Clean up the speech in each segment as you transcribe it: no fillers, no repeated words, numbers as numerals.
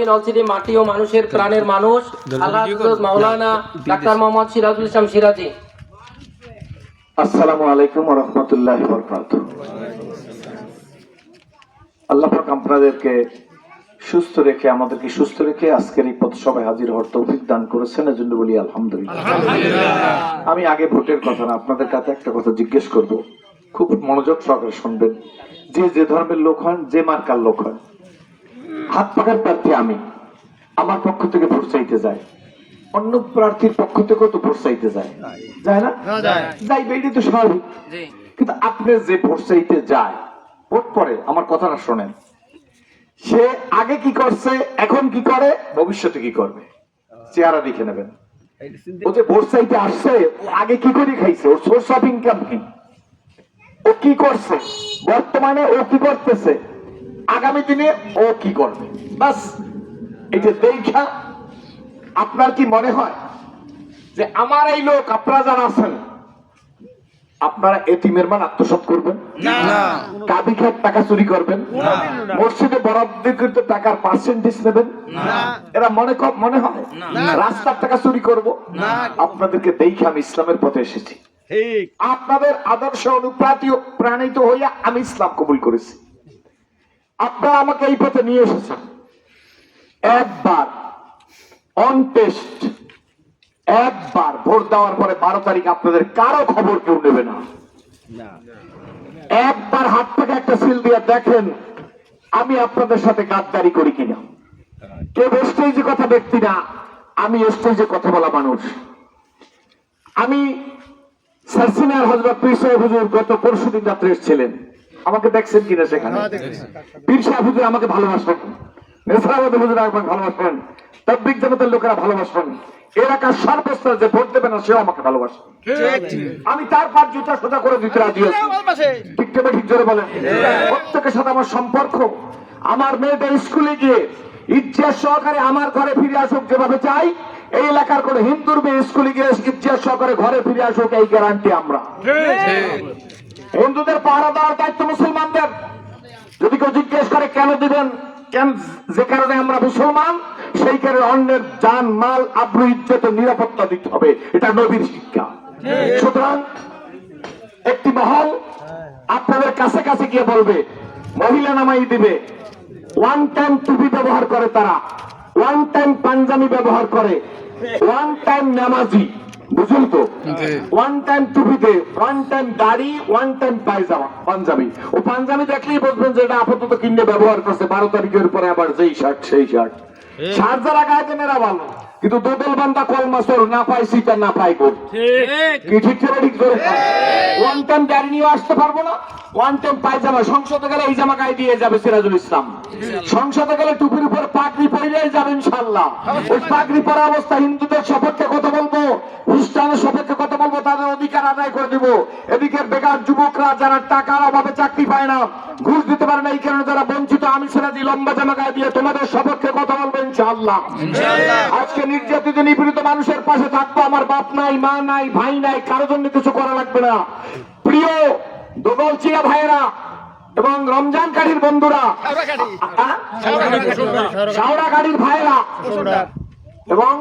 নলছিটি মাটি ও মানুষের প্রাণের মানুষ আল্লাহ মাওলানা ডাক্তার মোহাম্মদ সিরাজুল ইসলাম সিরাজি। আসসালামু আলাইকুম ওয়া রাহমাতুল্লাহি ওয়া বারাকাতুহু। আল্লাহ পাক আপনাদেরকে সুস্থ রেখে আমাদেরকে সুস্থ রেখে আজকের এই পথসভায় হাজির হওয়ার তৌফিক দান করেছেন, এজন্য বলি আলহামদুলিল্লাহ। আমি আগে ভোটের কথা না, আপনাদের কাছে একটা কথা জিজ্ঞেস করব, খুব মনোযোগ সহকারে শুনবেন। যে ধর্মের লোক হন, যে মার্কার লোক হন, হাত পাখার প্রার্থী আমি, আমার পক্ষ থেকে ভোট চাইতে যায়, অন্য প্রার্থীর পক্ষ থেকেও তো ভোট চাইতে যায় না? যাই, এটাই তো স্বাভাবিক। কিন্তু আপনি যে ভোট চাইতে যায়, ভোট পরে আমার কথাটা শোনেন, সে আগে কি করছে, এখন কি করে, ভবিষ্যতে কি করবে, চেহারা দেখে নেবেন। ও যে ভোট চাইতে আসছে, ও আগে কি করে খাইছে, ওর সোর্স অফ ইনকাম কি, ও কি করছে, বর্তমানে ও কি করতেছে, আগামী দিনে ও কি করবে, বাস এটা দেখা আপনার কি মনে হয় যে আমার এই লোক, আপনারা যারা আছেন, আপনারা এতিমের মাল আত্মসাৎ করবেন না, কাবি খাত টাকা চুরি করবেন না, মসজিদে বরাদ্দকৃত টাকার পার্সেন্টেজ নেবেন না, এরা মনে হয় রাস্তার টাকা চুরি করব না। আপনাদেরকে দেখে আমি ইসলামের পথে এসেছি, আপনাদের আদর্শ অনুপ্রাণিত হইয়া আমি ইসলাম কবুল করেছি। আপনারা আমাকে এই পথে নিয়ে এসেছেন, একবার অন টেস্ট, একবার ভোট দেওয়ার পরে 12 তারিখ আপনাদের কারো খবর কেউ নেবে না। একবার হাত থেকে একটা সিল দিয়ে দেখেন আমি আপনাদের সাথে গাদ্দারি করি কিনা। কেউ স্টেজে কথা ব্যক্তি না, আমি স্টেজে কথা বলা মানুষ। আমি সার্সিনার হযরত পীর সাহেব হুজুর গত পরশুদিন রাত্রে এসেছিলেন, আমাকে দেখছেন কিনা সেখানে? পীর সাহেব হুজুর আমাকে ভালোবাসেন, নেসারাবাদী হুজুর আমাকে ভালোবাসেন, তাবলীগ জামাতের লোকেরা ভালোবাসেন, এলাকার সর্বস্তরে যে ভোট দেবে না সেও আমাকে ভালোবাসে। আমি তার পার জুতা সোজা করে দিতে রাজি আছি, ঠিক ঠিক জোরে বলেন। প্রত্যেকের সাথে আমার সম্পর্ক, আমার মেয়েদের স্কুলে গিয়ে ইজ্জত সহকারে আমার ঘরে ফিরে আসুক যেভাবে চাই, এই এলাকার কোন হিন্দুর মেয়ে স্কুলে গিয়ে ইজ্জত সহকারে ঘরে ফিরে আসুক, এই গ্যারান্টি আমরা। হিন্দুদের পাহারা দেওয়ার দায়িত্ব মুসলমানদের। যদি কেউ জিজ্ঞেস করে কেন দিবেন, কেন, যে কারণে আমরা মুসলমান, সেই কারণে অন্যের জান মাল আব্রু ইজ্জত নিরাপত্তা দিতে হবে, এটা নবীর শিক্ষা। সুতরাং একটি মহল আপনাদের কাছে কাছে গিয়ে বলবে, মহিলা নামাই দিবে, ওয়ান টাইম টুপি ব্যবহার করে তারা, ওয়ান টাইম পাঞ্জাবি ব্যবহার করে, ওয়ান টাইম নামাজি, বুঝুন তো, ওয়ান টাইম টুপিতে, ওয়ান টাইম দাড়ি, ওয়ান টাইম পায়জামা পাঞ্জাবি। ও পাঞ্জাবি দেখলেই বুঝবেন যে এটা আপাতত কিনে ব্যবহার করছে, 12 তারিখের পরে আবার যেই শার্ট সেই শার্ট। শার্ট যারা গায়ে মেরা ভালো, কিন্তু দোদল বান্দা কলমাসর না পাই সিটা না পাই গোল, কি ঠিক ঠিক করে। ওয়ান টাইম দাড়ি নিয়ে আসতে পারবো না, ওয়ান টাইম পায়জামা, সংসদে গেলে এই জামা গায়ে দিয়ে যাবে সিরাজুল ইসলাম, সংসদে গেলে টুপির উপর পাগড়ি পরিয়ে যাবে ইনশাআল্লাহ। ওই পাগড়ি পরা অবস্থা হিন্দুদের সপক্ষে কথা বলবো, খ্রিস্টানের সপক্ষে কথা বলবো, তাদের অধিকার আদায় করে দিব। এদিকে বেকার যুবকরা যারা টাকার অভাবে চাকরি পায় না, ঘুষ দিতে পারে না, এই কারণে যারা বঞ্চিত, আমি সিরাজি লম্বা জামা গায়ে দিয়ে তোমাদের সপক্ষে কথা বলবো ইনশাআল্লাহ। আজকে নির্যাতিত নিপীড়িত মানুষের পাশে থাকবো। আমার বাপ নাই, মা নাই, ভাই নাই, কারোর জন্য কিছু করা লাগবে না। প্রিয় দোগলচিয়া ভাইয়েরা এবং রমজান কাঠীর বন্ধুরা, শাওড়া গাড়ির ভাইয়েরা এবং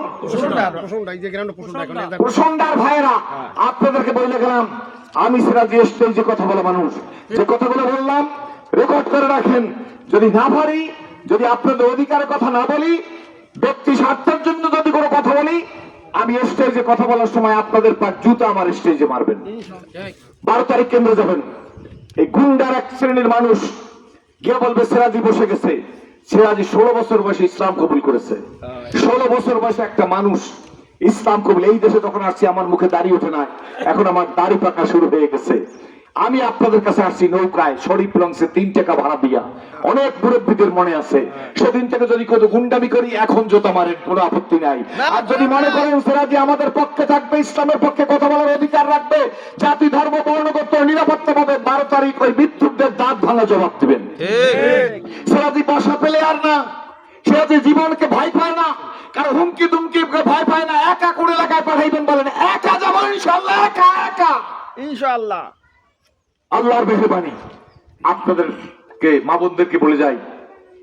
প্রসন্ডার ভাইয়েরা, আপনাদেরকে বলে গেলাম আমি সিরাজি স্টেজে কথা বলা মানুষ। যে কথাগুলো বললাম রেকর্ড করে রাখেন। যদি না পারি, যদি আপনাদের অধিকারের কথা না বলি, ব্যক্তি স্বার্থের জন্য যদি কোনো কথা বলি, আমি স্টেজে কথা বলার সময় আপনাদের পার জুতা আমার স্টেজে মারবেন। 12 তারিখ কেন্দ্রে যাবেন, এই গুন্ডার এক শ্রেণীর মানুষ গিয়ে বলবে সিরাজি বসে গেছে। সিরাজি 16 বছর বয়সে ইসলাম কবুল করেছে। 16 বছর বয়সে একটা মানুষ ইসলাম কবুল। এই দেশে যখন আসছি আমার মুখে দাড়ি ওঠে না, এখন আমার দাড়ি পাকা শুরু হয়ে গেছে। আমি আপনাদের কাছে আসছি নৌকায়, শরীফ লঞ্চে 3 টাকা ভাড়া দিয়া। অনেক মুরব্বীদের মনে আছে, সেদিন থেকে যদি কত গুন্ডামি করি, এখন জোতা মারেন, কোনো আপত্তি নাই। আর যদি মনে করেন সিরাজি আমাদের পক্ষে থাকবে, ইসলামের পক্ষে কথা বলার অধিকার রাখবে, জাতি ধর্ম বর্ণগত নিরাপত্তা পাবে, 12 তারিখ ওই বিদ্যুৎদের দাঁত ভাঙা জবাব দিবেন। সিরাজি বসা পেলে আর না, সিরাজি জীবনকে ভয় পায় না, কারণ হুমকি দুমকি ভয় পায় না। একা করে এলাকায় পাঠাইবেন, বলেন একা যাবো ইনশাআল্লাহ, একা একা ইনশাআল্লাহ। আল্লাহর মেহেরবানি। আপনাদেরকে মা বোনদেরকে বলে যাই,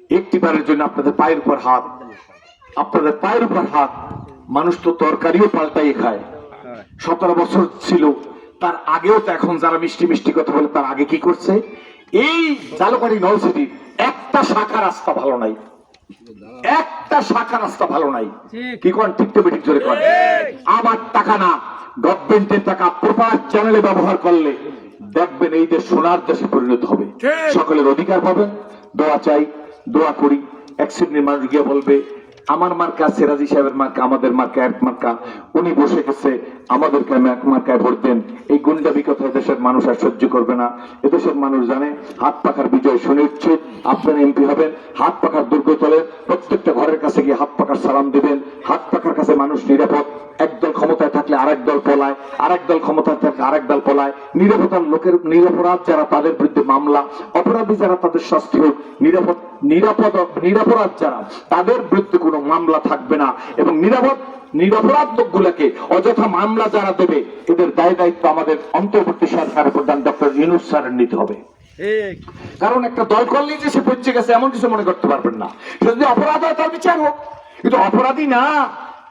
একটিবারের জন্য আপনাদের পায়ের উপর হাত, আপনাদের পায়ের উপর হাত। মানুষ তো তরকারিও পাল্টাই খায়। 17 বছর ছিল, তার আগেও তো এখন যারা মিষ্টি মিষ্টি কথা বলে, তার আগে কি করছে? এই জালুকাঠি নলসিটির একটা শাখা রাস্তা ভালো নাই, একটা শাখা রাস্তা ভালো নাই। কি করেন? ঠিক তো বেঠিক জোরে করেন। আমার টাকা না, গভর্নমেন্টের টাকা প্রপার চ্যানেলে ব্যবহার করলে দেখবেন এই দেশ সোনার দেশে পরিণত হবে। সকলের অধিকার পাবেন। দোয়া চাই, দোয়া করি। এক শ্রেণীর মানুষ গিয়ে বলবে আমার মার্কা সিরাজি সাহেবের মার্কা, আমাদের মার্কা এক মার্কা, উনি বসে গেছে আমাদেরকে মার্কায় ভোট দেন। এই গুন্ডামি কথা দেশের মানুষ আর সহ্য করবে না। এদেশের মানুষ জানে হাত পাখার বিজয় সুনিশ্চিত। আপনারা এমপি হবেন, হাত পাখার দুর্গ চলে, প্রত্যেকটা ঘরের কাছে গিয়ে হাত পাখার সালাম দিবেন। হাত পাখার কাছে মানুষ নিরাপদ। একদল ক্ষমতায় থাকলে আরেক দল পলায়, আরেক দল ক্ষমতায় থাকলে আরেক দল পলায়। নিরাপত্তার লোকের নিরপরাধ যারা, তাদের বিরুদ্ধে মামলা, অপরাধী যারা তাদের শাস্তি হোক। নিরাপরাধ যারা, তাদের বিরুদ্ধে কোনো মামলা থাকবে না। এবং নিরপরাধ লোকগুলোকে অযথা মামলা যারা দেবে, এদের দায় দায়িত্ব আমাদের অন্তর্বর্তী সরকারের প্রধান ডক্টর ইউনূস স্যারের নিতে হবে। কারণ একটা দল করলেই যে সে পৌঁছে গেছে এমন কিছু মনে করতে পারবেন না। যদি অপরাধ হয় তার বিচার হোক, কিন্তু অপরাধী না,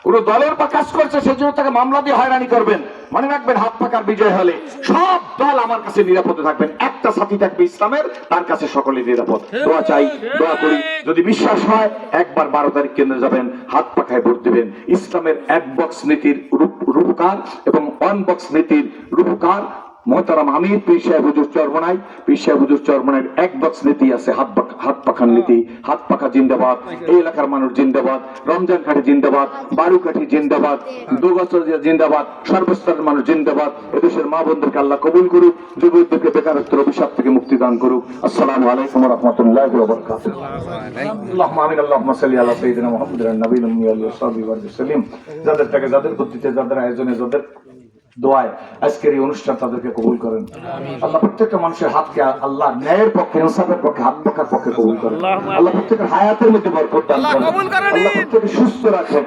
কোন দলের বা কাজ করছে সেজন্য তাকে মামলা দিয়ে হয়রানি করবেন। মনে রাখবেন হাত পাকার বিজয় হলে সব দল আমার কাছে নিরাপদে থাকবেন। একটা সাথী থাকবে ইসলামের, তার কাছে সকলে নিরাপদ। দোয়া চাই, দোয়া করি। যদি বিশ্বাস হয় একবার 12 তারিখ কেন্দ্রে যাবেন, হাত পাখায় ভোট দিবেন। ইসলামের এক বক্স নীতির রূপকার এবং ওয়ান বক্স নীতির রূপকার মোহতারাম আমির পীর সাহেব হুজুর চরমনাই। পীর সাহেব হুজুর চরমনাইয়ের এক বক্স নীতি আছে, হাত পাখার নীতি। হাত পাখা জিন্দাবাদ, এই এলাকার মানুষ জিন্দাবাদ, রমজান কাঠি জিন্দাবাদ, বারু কাঠি জিন্দাবাদ, দুগছরিয়া জিন্দাবাদ, সর্বস্তরের মানুষ জিন্দাবাদ। এদেশের মা বোনদেরকে আল্লাহ কবুল করুক, যুবকদেরকে বেকারত্বের অভিশাপ থেকে মুক্তি দান করুক। আসসালামু আলাইকুম ওয়া রাহমাতুল্লাহি ওয়া বারাকাতুহু। আল্লাহুম্মা আমিন। আল্লাহুম্মা সাল্লি আলা সাইয়্যিদিনা মুহাম্মাদিন নবিয়্যিল উম্মি ওয়া আলিহি ওয়া সাহবিহি ওয়া সাল্লাম। যাদের টাকা, যাদের বুদ্ধিতে, যাদের আয়োজনে, যাদের দোয়ায় আজকের এই অনুষ্ঠান তাদেরকে কবুল করেন। আল্লাহ প্রত্যেকটা মানুষের হাতকে আল্লাহ ন্যায়ের পক্ষে, ইনসাফের পক্ষে, হাত পাখার পক্ষে কবুল করেন। আল্লাহ প্রত্যেকের হায়াতের মধ্যে বরকত দান করেন। আল্লাহ প্রত্যেককে সুস্থ রাখেন।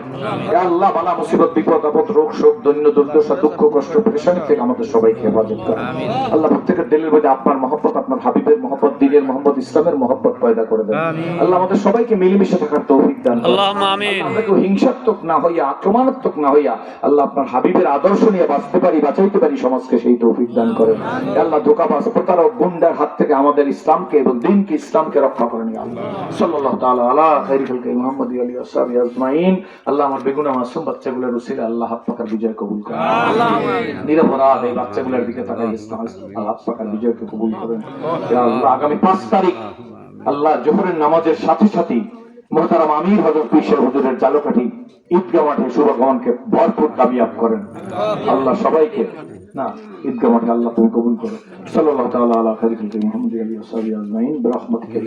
ইয়া আল্লাহ বালা মুসিবত, বিপদ আপদ, রোগ শোক, দৈন্য দুর্দশা, দুঃখ কষ্ট, পেরেশানি থেকে আমাদের সবাইকে হেফাজত করেন। আল্লাহ প্রত্যেকের দিলের মধ্যে আপনার মহব্বত, আপনার হাবিবের মহব্বত, দ্বীনের মহব্বত, ইসলামের মহব্বত পয়দা করে দেন। আল্লাহ আমাদের সবাইকে মিলেমিশে থাকার তৌফিক দান করেন। আমরা কেউ হিংসাত্মক না হইয়া, আক্রমণাত্মক না হইয়া আল্লাহ আপনার হাবিবের আদর্শ নিয়ে বাঁচতে পারি, বাঁচাইতে পারি সমাজকে, সেই তৌফিক দান করেন। আল্লাহ ধোঁকাবাজ, প্রতারক, গুন্ডার হাত থেকে আমাদের ইসলামকে এবং দ্বীনকে, ইসলামকে রক্ষা করেন। আল্লাহ সাল্লাল্লাহু তাআলা আলা খায়রিল খালকি মুহাম্মদ ওয়া আলিহি ওয়া সাহবিহি আজমাইন। আল্লাহ আমার বেগুনা মাসুম বাচ্চাগুলোর উসিলা আল্লাহ হাত পাকার বিজয় কবুল করেন। নিরপরাধ এই বাচ্চাগুলোর দিকে তাকাই ইসলাম হাত পাকার বিজয়কে কবুল করেন। ইয়া আল্লাহ আগামী 5 তারিখ আল্লাহ জোহরের নামাজের সাথে সাথে মোহতারাম আমির হযরত পীর সাহেব হুজুরের জালকাঠি ঈদগাহ মাঠে শুভগমনকে ভরপুর কামিয়াব করেন। আল্লাহ সবাইকে না ঈদগাহ মাঠে আল্লাহ তুমি কবুল করো। সাল্লাল্লাহু তাআলা আলা খায়রিল খালকি মুহাম্মদ ওয়া আলিহি ওয়া সাহবিহি আজমাইন বিরহমাতিকা।